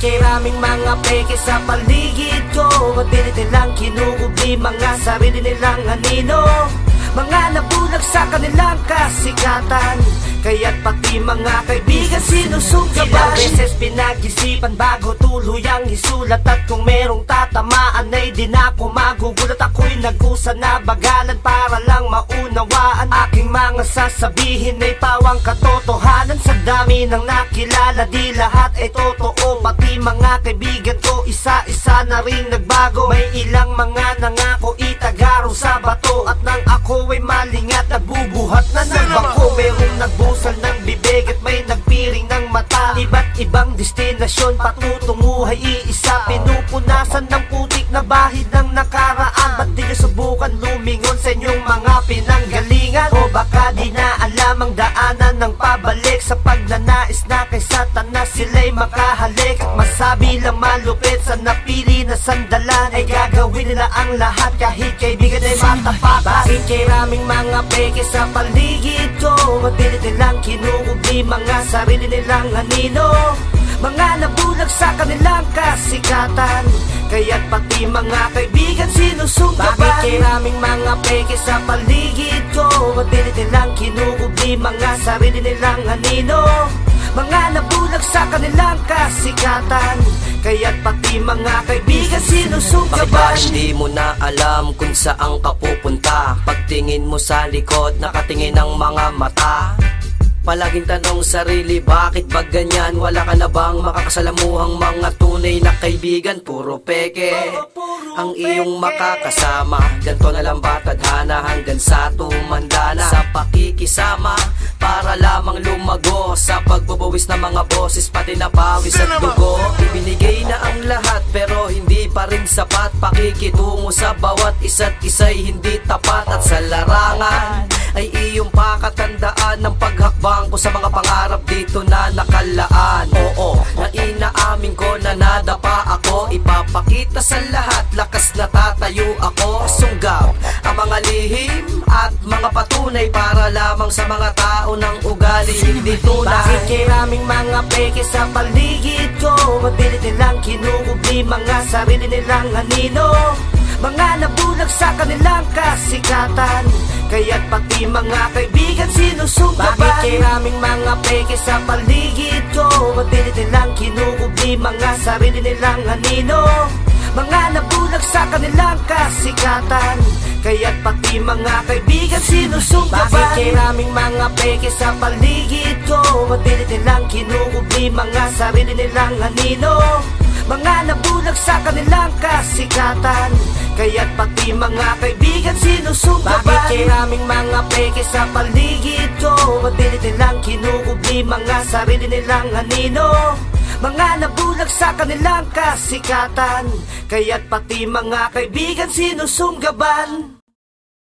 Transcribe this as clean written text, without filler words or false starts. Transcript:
kay raming mga peke sa paligid ko, at pilit nilang kinukubi mga sarili nilang anino, mga nabulag sa kanilang kasikatan, kaya't pati mga kaibigan sinusugaban. Ilang beses pinag-isipan bago tuluyang isulat, at kung merong tatamaan ay di na ako magugulat. Ako'y nag-usa na bagalan para lang maunawaan. Aking mga sasabihin ay pawang katotohanan. Sa dami ng nakilala di lahat ay totoo, pati mga kaibigan ko isa-isa na rin nagbago. May ilang mga nangako itagaro sa bato, at nang ako ay malingat nagbubuhat na ng bako. Merong nagbusal ng bibig at may nagpiring ng mata, iba't ibang destinasyon patutunguhay iisa. Pinupunasan ng putik na bahid ng nakaraan. Ba't di nyo subukan lumingon sa inyong mga pinanggalingan? O baka di na alam ang daanan ng pabalik, sa pagnanais na kay Satanas sila'y makahalik. At masabi lang malupit sa napili na sandalan, ay gagawin nila ang lahat kahit kaibigan ay matapat. Bakit kay raming mga peke sa paligid ko, at pilit nilang kinukubi mga sarili nilang anino, mga nabulag sa kanilang kasikatan, kaya't pati mga kaibigan sinusugaban. Bakit kay raming mga peke sa paligid ko, at pilit nilang kinukubi mga sarili nilang anino, mga nabulag sa kanilang kasikatan, kaya't pati mga kaibigan sinusugaban. Bakit ba hindi mo na alam kung saan ka pupunta? Pagtingin mo sa likod, nakatingin ang mga mata. Palaging tanong sarili, bakit ba ganyan? Wala ka na bang makakasalamuhang mga tunay na kaibigan? Puro peke ang iyong makakasama. Ganto na lang ba tadhana hanggang sa tumanda na? Sa pakikisama para lamang lumago, sa pagbubawis ng mga boses pati na pawis at dugo. Ibinigay na ang lahat pero hindi pa rin sapat. Pakikitungo sa bawat isa't isa'y hindi tapat. At sa larangan ay iyong pakatandaan ng paghakbang ko sa mga pangarap dito na nakalaan. Oo, na inaamin ko na nadapa ako, ipapakita sa lahat, lakas na tatayo ako. Sunggab ang mga lihim at mga patunay para lamang sa mga tao ng ugali hindi tunay. Bakit kay raming mga peke sa paligid ko, at pilit nilang kinukubi mga sarili nilang anino, mga nabulag sa kanilang kasikatan, kaya't pati mga kaibigan sinusugaban. Bakit kay raming mga peke sa paligid ko, at pilit nilang kinukubi mga sarili nilang anino, mga nabulag sa kanilang kasikatan, kaya't pati mga kaibigan sinusugaban. Bakit kay raming mga peke sa paligid ko, at pilit nilang kinukubi mga sarili nilang anino, mga nabulag sa kanilang kasikatan, kaya't pati mga kaibigan sinusugaban. Bakit kay raming mga peke sa paligid ko, at pilit nilang kinukubi mga sarili nilang anino, mga nabulag sa kanilang kasikatan, kaya't pati mga kaibigan sinusugaban.